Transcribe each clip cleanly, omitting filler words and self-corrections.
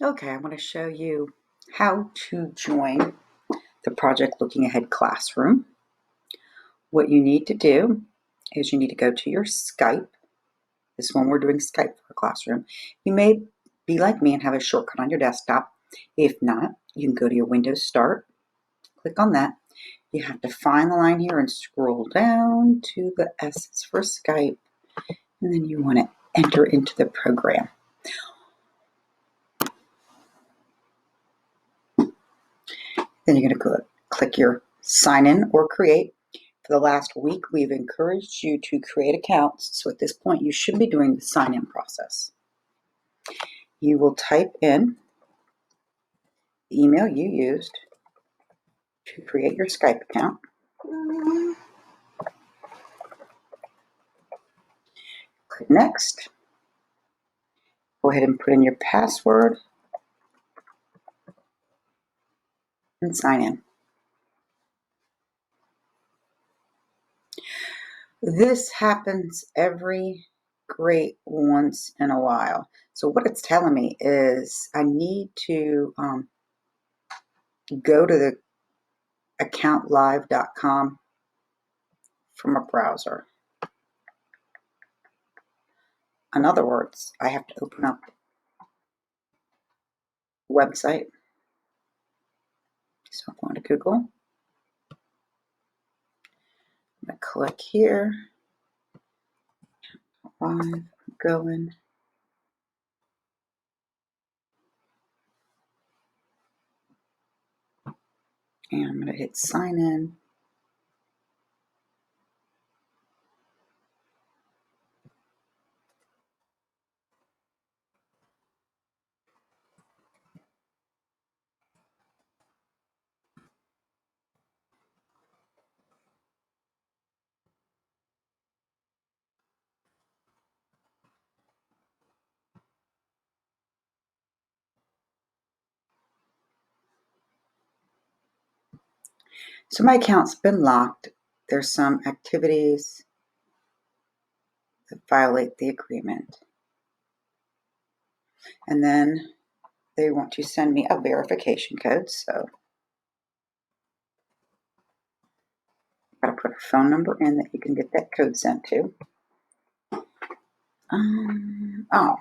Okay, I want to show you how to join the Project Looking Ahead classroom. What you need to do is you need to go to your Skype. This one we're doing Skype for a classroom. You may be like me and have a shortcut on your desktop. If not, you can go to your Windows Start, click on that. You have to find the line here and scroll down to the S for Skype, and then you want to enter into the program. Then you're going to click your sign in or create. For the last week, we've encouraged you to create accounts. So at this point, you should be doing the sign in process. You will type in the email you used to create your Skype account. Click next. Go ahead and put in your password and sign in. This happens every great once in a while. So what it's telling me is I need to go to the accountlive.com from a browser. In other words, I have to open up the website. So I'm going to Google. I'm going to click here. I'm going. And I'm going to hit sign in. So my account's been locked. There's some activities that violate the agreement. And then they want to send me a verification code. So I've got to put a phone number in that you can get that code sent to. Oh,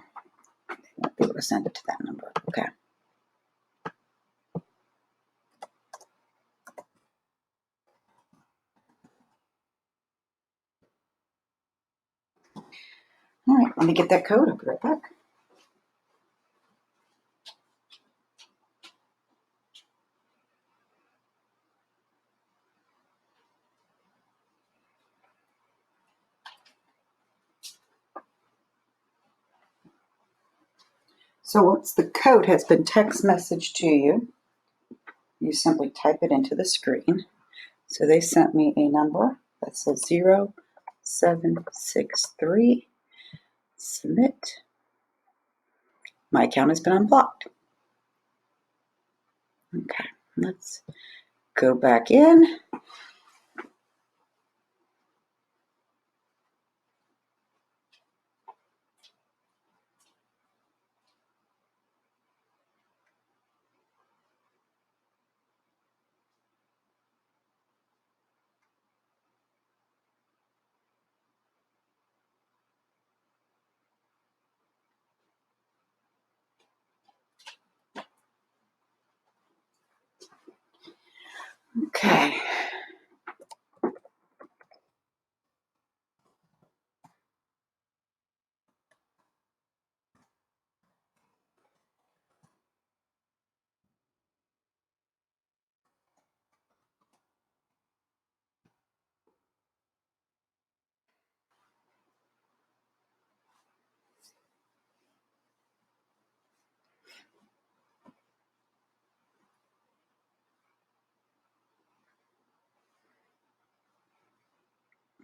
they won't be able to send it to that number. Okay. All right, let me get that code. I'll be right back. So once the code has been text messaged to you, you simply type it into the screen. So they sent me a number that says 0763. Submit. My account has been unblocked. Okay, let's go back in. Okay.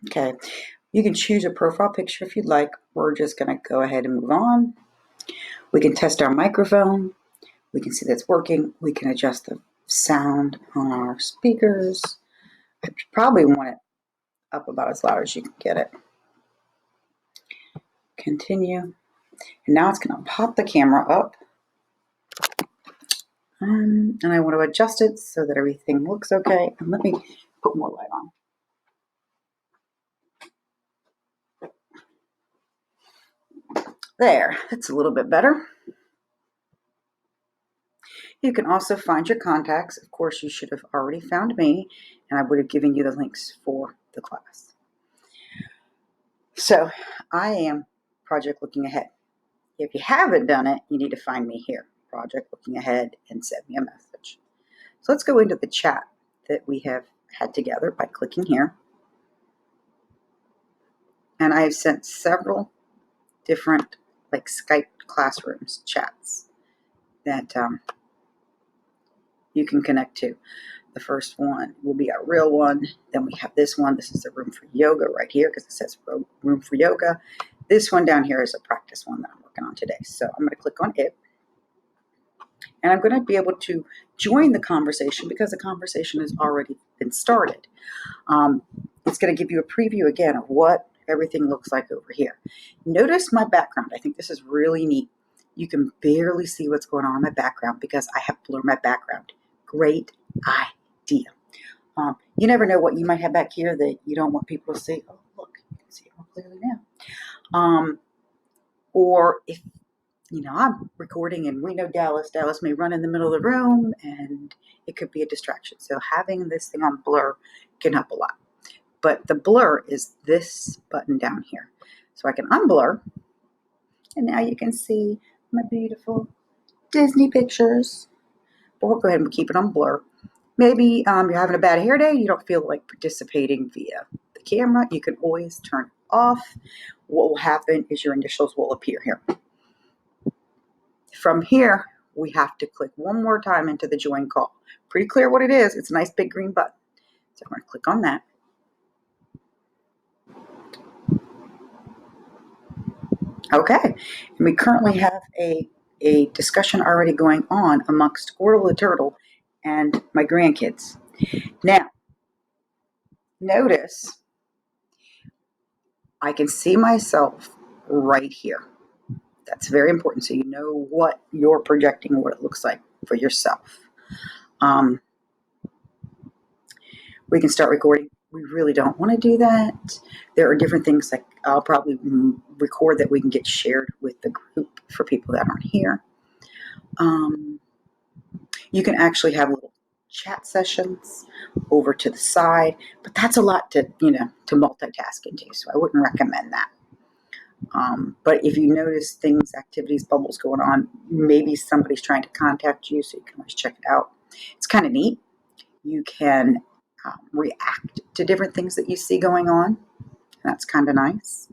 Okay, you can choose a profile picture if you'd like. We're just going to go ahead and move on. We can test our microphone. We can see that's working. We can adjust the sound on our speakers. I probably want it up about as loud as you can get it. Continue. And now it's going to pop the camera up. And I want to adjust it so that everything looks okay. And let me put more light on. There, that's a little bit better. You can also find your contacts. Of course, you should have already found me, and I would have given you the links for the class. So I am Project Looking Ahead. If you haven't done it, you need to find me here, Project Looking Ahead, and send me a message. So let's go into the chat that we have had together by clicking here. And I have sent several different like Skype classrooms chats that you can connect to. The first one will be our real one. Then we have this one. This is the room for yoga right here because it says room for yoga. This one down here is a practice one that I'm working on today. So I'm going to click on it. And I'm going to be able to join the conversation because the conversation has already been started. It's going to give you a preview again of what everything looks like over here. Notice my background. I think this is really neat. You can barely see what's going on in my background because I have blurred my background. Great idea. You never know what you might have back here that you don't want people to see. Oh, look, you can see it more clearly now. Or if I'm recording and we know Dallas may run in the middle of the room and it could be a distraction. So having this thing on blur can help a lot. But the blur is this button down here. So I can unblur. And now you can see my beautiful Disney pictures. But we'll go ahead and keep it on blur. Maybe you're having a bad hair day. You don't feel like participating via the camera. You can always turn it off. What will happen is your initials will appear here. From here, we have to click one more time into the join call. Pretty clear what it is. It's a nice big green button. So I'm going to click on that. Okay, and we currently have a discussion already going on amongst Squirtle the Turtle and my grandkids. Now, notice I can see myself right here. That's very important so you know what you're projecting, what it looks like for yourself. We can start recording. We really don't want to do that. There are different things like I'll probably record that we can get shared with the group for people that aren't here. You can actually have little chat sessions over to the side, but that's a lot to multitask into, so I wouldn't recommend that. But if you notice things, activities, bubbles going on, maybe somebody's trying to contact you, so you can always check it out. It's kind of neat. You can react to different things that you see going on. That's kind of nice.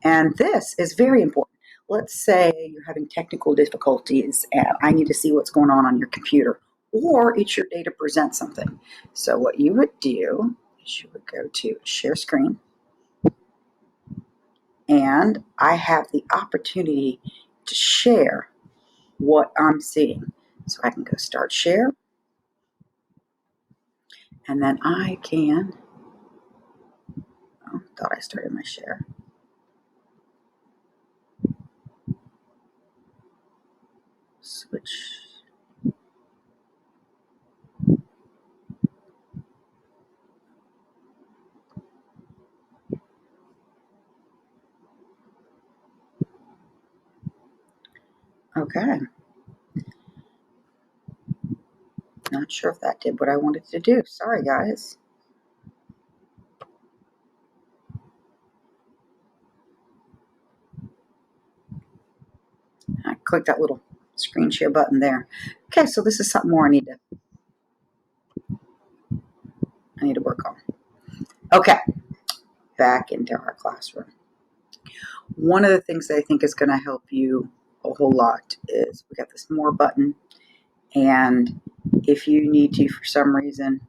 And this is very important. Let's say you're having technical difficulties and I need to see what's going on your computer, or it's your day to present something. So what you would do is you would go to share screen, and I have the opportunity to share what I'm seeing. So I can go start share, and then I can, thought I started my share. Switch. Okay. Not sure if that did what I wanted to do. Sorry, guys. I clicked that little screen share button there. Okay, so this is something more I need to work on. Okay, back into our classroom. One of the things that I think is going to help you a whole lot is we got this more button, and if you need to, for some reason,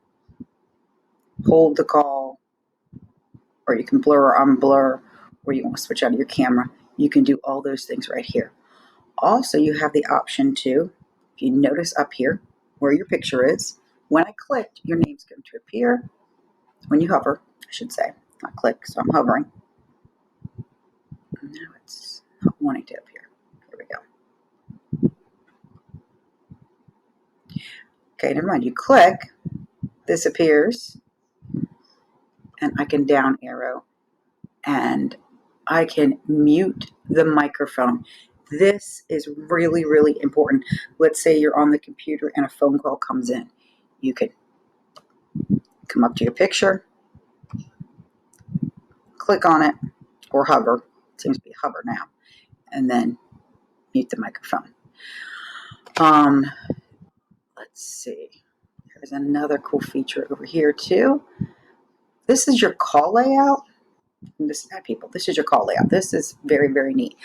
hold the call, or you can blur or unblur, or you want to switch out of your camera, you can do all those things right here. Also, you have the option to, if you notice up here where your picture is, when I clicked, your name's going to appear. When you hover, I should say, not click, so I'm hovering. Now it's not wanting to appear. Here we go. Okay, never mind. You click, this appears, and I can down arrow, and I can mute the microphone. This is really, really important. Let's say you're on the computer and a phone call comes in. You can come up to your picture, click on it, or hover. It seems to be hover now, and then mute the microphone. Let's see. There's another cool feature over here too. This is your call layout. This is your call layout. This is very, very neat.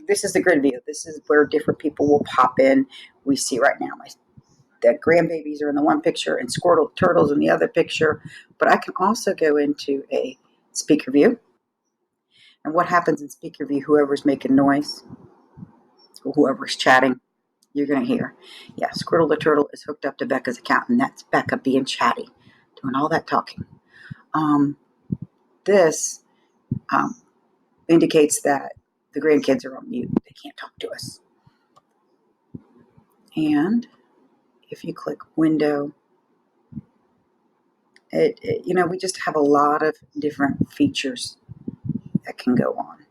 This is the grid view. This is where different people will pop in. We see right now the grandbabies are in the one picture and Squirtle Turtle's in the other picture. But I can also go into a speaker view. And what happens in speaker view, whoever's making noise or whoever's chatting, you're going to hear. Yeah, Squirtle the Turtle is hooked up to Becca's account, and that's Becca being chatty, doing all that talking. This indicates that the grandkids are on mute. They can't talk to us. And if you click window, we just have a lot of different features that can go on.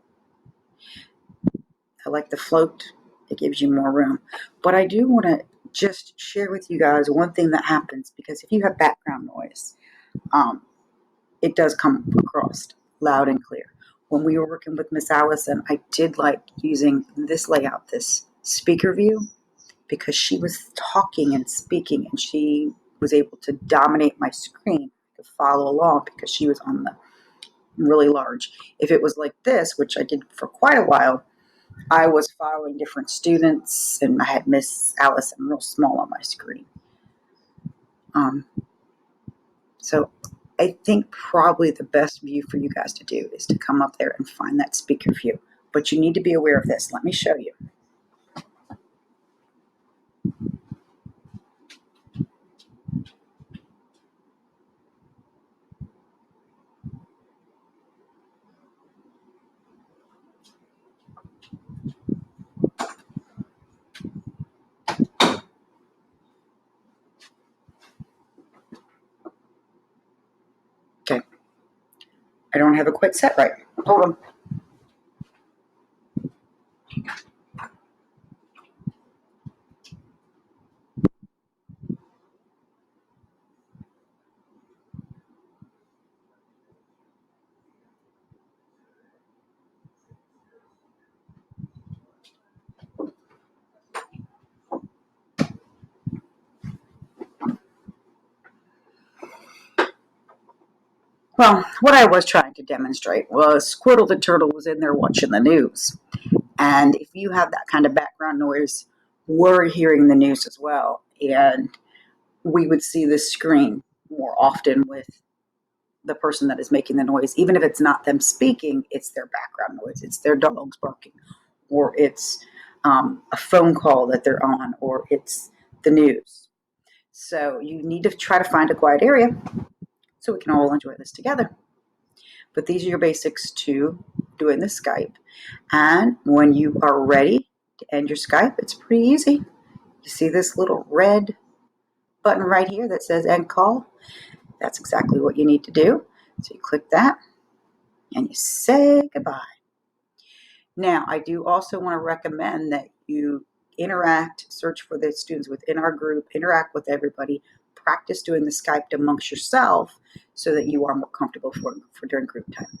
I like the float. It gives you more room. But I do want to just share with you guys one thing that happens, because if you have background noise, it does come across loud and clear. When we were working with Miss Allison, I did like using this layout, this speaker view, because she was talking and speaking, and she was able to dominate my screen to follow along because she was on the really large. If it was like this, which I did for quite a while, I was following different students, and I had Miss Allison real small on my screen. So I think probably the best view for you guys to do is to come up there and find that speaker view. But you need to be aware of this. Let me show you. Okay. I don't have it quite set right. Hold on. Well, what I was trying to demonstrate was Squirtle the Turtle was in there watching the news. And if you have that kind of background noise, we're hearing the news as well. And we would see this screen more often with the person that is making the noise. Even if it's not them speaking, it's their background noise. It's their dogs barking, or it's a phone call that they're on, or it's the news. So you need to try to find a quiet area so we can all enjoy this together. But these are your basics to doing the Skype. And when you are ready to end your Skype, it's pretty easy. You see this little red button right here that says end call? That's exactly what you need to do. So you click that and you say goodbye. Now, I do also want to recommend that you interact, search for the students within our group, interact with everybody, practice doing the Skype amongst yourself so that you are more comfortable for during group time.